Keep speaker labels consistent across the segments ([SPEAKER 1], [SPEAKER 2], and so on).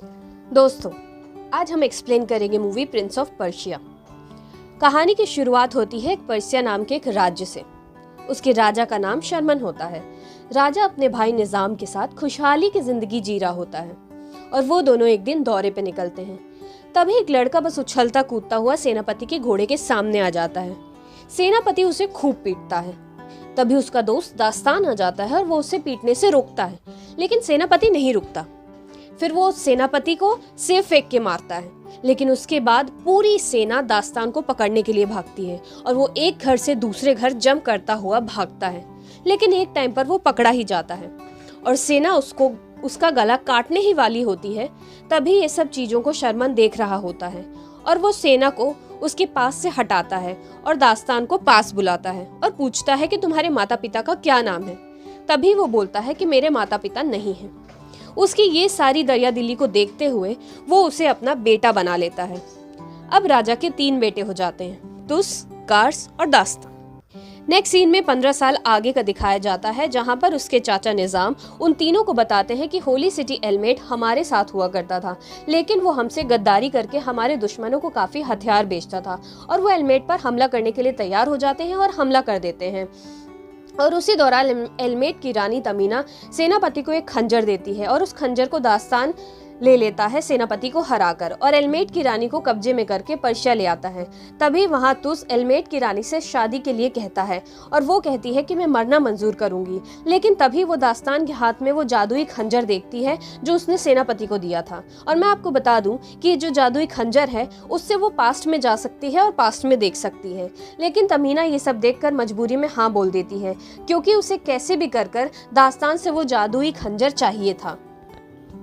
[SPEAKER 1] दोस्तों, आज हम एक्सप्लेन करेंगे मूवी प्रिंस ऑफ पर्शिया। कहानी की शुरुआत होती है एक पर्सिया नाम के एक राज्य से। उसके राजा का नाम शर्मन होता है। राजा अपने भाई निजाम के साथ खुशहाली की जिंदगी जी रहा होता है और वो दोनों एक दिन दौरे पे निकलते हैं। तभी एक लड़का बस उछलता कूदता हुआ सेनापति के घोड़े के सामने आ जाता है। सेनापति उसे खूब पीटता है। तभी उसका दोस्त दास्तान आ जाता है और वो उसे पीटने से रोकता है, लेकिन सेनापति नहीं रुकता। फिर वो सेनापति को सेब फेंक के मारता है, लेकिन उसके बाद पूरी सेना दास्तान को पकड़ने के लिए भागती है और वो एक घर से दूसरे घर जंप करता हुआ भागता है। लेकिन एक टाइम पर वो पकड़ा ही जाता है और सेना उसका गला काटने ही वाली होती है। तभी ये सब चीजों को शर्मन देख रहा होता है और वो सेना को उसके पास से हटाता है और दास्तान को पास बुलाता है और पूछता है कि तुम्हारे माता पिता का क्या नाम है। तभी वो बोलता है कि मेरे माता पिता नहीं हैं। उसकी ये सारी दरियादिली को देखते हुए वो उसे अपना बेटा बना लेता है। अब राजा के 3 बेटे हो जाते हैं, तुस, कार्स और दास्तान। नेक्स्ट सीन में 15 साल आगे का दिखाया जाता है, जहां पर उसके चाचा निजाम उन तीनों को बताते हैं कि होली सिटी एलमेट हमारे साथ हुआ करता था, लेकिन वो हमसे गद्दारी करके हमारे दुश्मनों को काफी हथियार बेचता था। और वो एलमेट पर हमला करने के लिए तैयार हो जाते हैं और हमला कर देते हैं। और उसी दौरान एलमेट की रानी तमीना सेनापति को एक खंजर देती है और उस खंजर को दास्तान ले लेता है सेनापति को हराकर और एलमेट की रानी को कब्जे में करके पर्शिया ले आता है। तभी वहां तुस एलमेट की रानी से शादी के लिए कहता है और वो कहती है कि मैं मरना मंजूर करूंगी। लेकिन तभी वो दास्तान के हाथ में वो जादुई खंजर देखती है जो उसने सेनापति को दिया था। और मैं आपको बता दूं कि जो जादुई खंजर है उससे वो पास्ट में जा सकती है और पास्ट में देख सकती है। लेकिन तमीना ये सब देखकर मजबूरी में हाँ बोल देती है, क्योंकि उसे कैसे भी कर दास्तान से वो जादुई खंजर चाहिए था।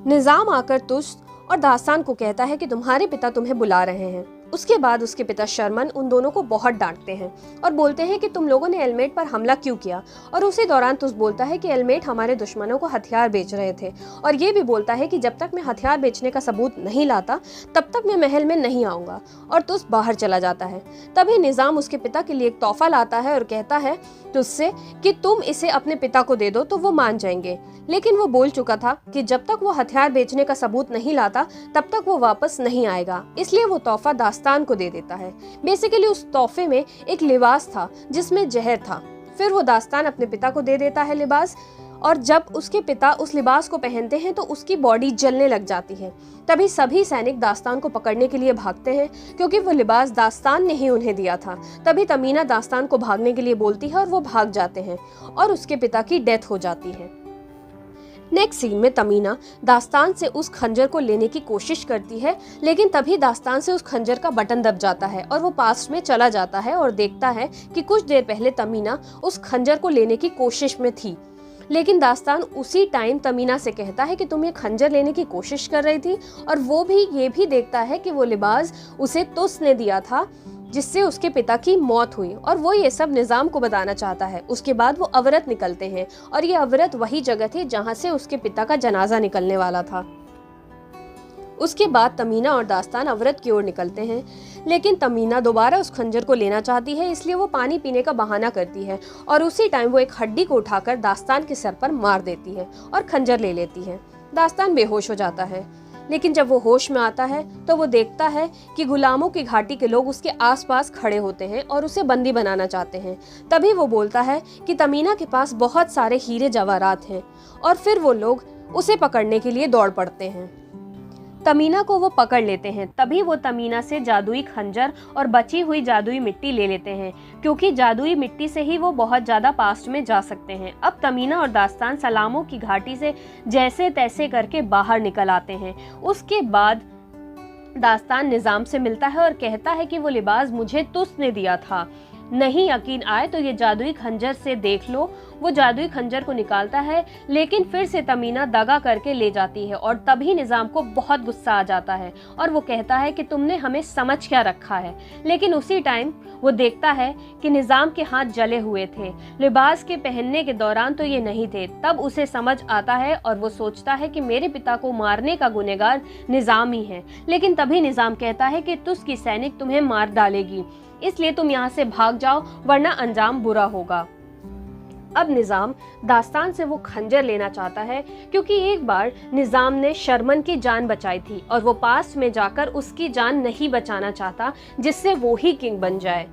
[SPEAKER 1] निजाम आकर तुस और दास्तान को कहता है कि तुम्हारे पिता तुम्हें बुला रहे हैं। उसके बाद उसके पिता शर्मन उन दोनों को बहुत डांटते हैं और बोलते हैं कि तुम लोगों ने एलमेट पर हमला क्यों किया। और उसी दौरान तुस बोलता है कि एलमेट हमारे दुश्मनों को हथियार बेच रहे थे और ये भी बोलता है कि जब तक मैं हथियार बेचने का सबूत नहीं लाता तब तक मैं महल में नहीं आऊँगा। और तुस बाहर चला जाता है। तभी निजाम उसके पिता के लिए एक तोहफा लाता है और कहता है तुझसे कि तुम इसे अपने पिता को दे दो तो वो मान जाएंगे। लेकिन वो बोल चुका था कि जब तक वो हथियार बेचने का सबूत नहीं लाता तब तक वो वापस नहीं आएगा, इसलिए वो तोहफा दास्तान को दे देता है। बेसिकली उस तोहफे में एक लिबास था जिसमें जहर था। फिर वो दास्तान अपने पिता को दे देता है लिबास, और जब उसके पिता उस लिबास को पहनते हैं तो उसकी बॉडी जलने लग जाती है। तभी सभी सैनिक दास्तान को पकड़ने के लिए भागते हैं, क्योंकि वो लिबास दास्तान ने ही उन्हें दिया था। तभी तमीना दास्तान को भागने के लिए बोलती है और वो भाग जाते हैं और उसके पिता की डेथ हो जाती है। नेक्स्ट सीन में तमीना दास्तान से उस खंजर को लेने की कोशिश करती है, लेकिन तभी दास्तान से उस खंजर का बटन दब जाता है और वो पास्ट में चला जाता है और देखता है कि कुछ देर पहले तमीना उस खंजर को लेने की कोशिश में थी। लेकिन दास्तान उसी टाइम तमीना से कहता है कि तुम ये खंजर लेने की कोशिश कर रही थी, और वो भी ये भी देखता है कि वो लिबास उसे तुस ने दिया था जिससे उसके पिता की मौत हुई, और वो ये सब निजाम को बताना चाहता है। उसके बाद वो अवरत निकलते हैं और ये अवरत वही जगह थी जहां से उसके पिता का जनाजा निकलने वाला था। उसके बाद तमीना और दास्तान अवरत की ओर निकलते हैं, लेकिन तमीना दोबारा उस खंजर को लेना चाहती है, इसलिए वो पानी पीने का बहाना करती है और उसी टाइम वो एक हड्डी को उठाकर दास्तान के सर पर मार देती है और खंजर ले लेती है। दास्तान बेहोश हो जाता है, लेकिन जब वो होश में आता है तो वो देखता है कि गुलामों की घाटी के लोग उसके आसपास खड़े होते हैं और उसे बंदी बनाना चाहते हैं। तभी वो बोलता है कि तमीना के पास बहुत सारे हीरे जवाहरात हैं, और फिर वो लोग उसे पकड़ने के लिए दौड़ पड़ते हैं। तमीना को वो पकड़ लेते हैं। तभी वो तमीना से जादुई खंजर और बची हुई जादुई मिट्टी ले लेते हैं, क्योंकि जादुई मिट्टी से ही वो बहुत ज्यादा पास्ट में जा सकते हैं। अब तमीना और दास्तान सलामों की घाटी से जैसे तैसे करके बाहर निकल आते हैं। उसके बाद दास्तान निजाम से मिलता है और कहता है कि वो लिबास मुझे तुस ने दिया था। नहीं यकीन आए तो ये जादुई खंजर से देख लो। वो जादुई खंजर को निकालता है, लेकिन फिर से तमीना दगा करके ले जाती है और तभी निजाम को बहुत गुस्सा आ जाता है और वो कहता है कि तुमने हमें समझ क्या रखा है। लेकिन उसी टाइम वो देखता है कि निजाम के हाथ जले हुए थे, लिबास के पहनने के दौरान तो ये नहीं थे। तब उसे समझ आता है और वो सोचता है कि मेरे पिता को मारने का गुनहगार निजाम ही है। लेकिन तभी निजाम कहता है कि तुस की सैनिक तुम्हें मार डालेगी, इसलिए तुम यहाँ से भाग जाओ वरना अंजाम बुरा होगा। अब निज़ाम दास्तान से वो खंजर लेना चाहता है क्योंकि एक बार निज़ाम ने शर्मन की जान बचाई थी और वो पास्ट में जाकर उसकी जान नहीं बचाना चाहता जिससे वो ही किंग बन जाए।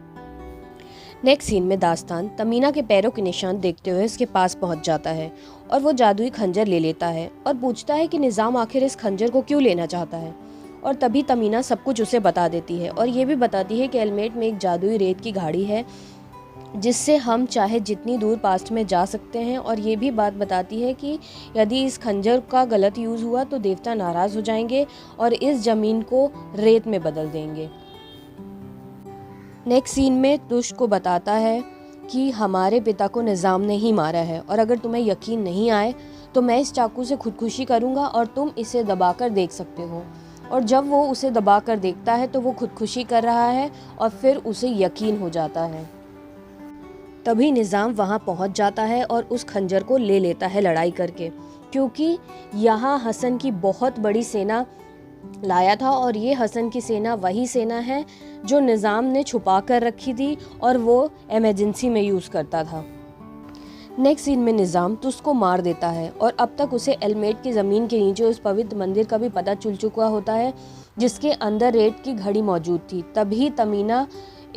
[SPEAKER 1] नेक्स्ट सीन में दास्तान तमीना के पैरों के निशान देखते हुए इसके पास पहुंच जाता है और वो जादुई खंजर ले लेता है और पूछता है कि निज़ाम आखिर इस खंजर को क्यों लेना चाहता है। और तभी तमीना सब कुछ उसे बता देती है और ये भी बताती है कि एलमेट में एक जादुई रेत की घाड़ी है जिससे हम चाहे जितनी दूर पास्ट में जा सकते हैं। और ये भी बात बताती है कि यदि इस खंजर का गलत यूज़ हुआ तो देवता नाराज़ हो जाएंगे और इस ज़मीन को रेत में बदल देंगे। नेक्स्ट सीन में दुष्ट को बताता है कि हमारे पिता को निज़ाम ने ही मारा है और अगर तुम्हें यकीन नहीं आए तो मैं इस चाकू से खुदकुशी करूँगा और तुम इसे दबाकर देख सकते हो। और जब वो उसे दबाकर देखता है तो वो खुदकुशी कर रहा है और फिर उसे यकीन हो जाता है। तभी निज़ाम वहाँ पहुँच जाता है और उस खंजर को ले लेता है लड़ाई करके, क्योंकि यहाँ हसन की बहुत बड़ी सेना लाया था और ये हसन की सेना वही सेना है जो निज़ाम ने छुपा कर रखी थी और वो इमरजेंसी में यूज़ करता था। नेक्स्ट सीन में निज़ाम तुस को मार देता है और अब तक उसे एलमेट की ज़मीन के नीचे उस पवित्र मंदिर का भी पता चल चुका होता है जिसके अंदर रेत की घड़ी मौजूद थी। तभी तमीना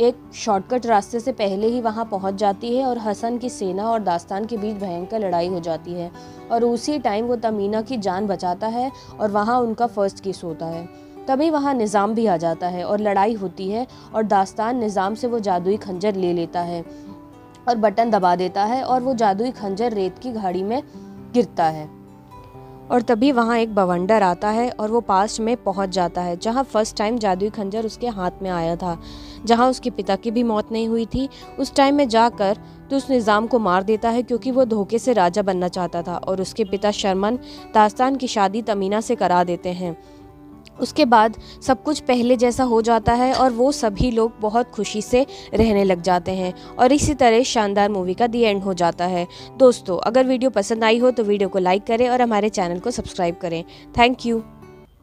[SPEAKER 1] एक शॉर्टकट रास्ते से पहले ही वहां पहुंच जाती है और हसन की सेना और दास्तान के बीच भयंकर लड़ाई हो जाती है और उसी टाइम वो तमीना की जान बचाता है और वहां उनका फर्स्ट किस होता है। तभी वहां निज़ाम भी आ जाता है और लड़ाई होती है और दास्तान निज़ाम से वो जादुई खंजर ले लेता है और बटन दबा देता है और वो जादुई खंजर रेत की घाड़ी में गिरता है। और तभी वहाँ एक बवंडर आता है और वो पास्ट में पहुँच जाता है जहाँ फर्स्ट टाइम जादुई खंजर उसके हाथ में आया था, जहाँ उसके पिता की भी मौत नहीं हुई थी। उस टाइम में जाकर तो उस निज़ाम को मार देता है क्योंकि वो धोखे से राजा बनना चाहता था और उसके पिता शर्मन दास्तान की शादी तमीना से करा देते हैं। उसके बाद सब कुछ पहले जैसा हो जाता है और वो सभी लोग बहुत खुशी से रहने लग जाते हैं और इसी तरह शानदार मूवी का दी एंड हो जाता है। दोस्तों, अगर वीडियो पसंद आई हो तो वीडियो को लाइक करें और हमारे चैनल को सब्सक्राइब करें। Thank you.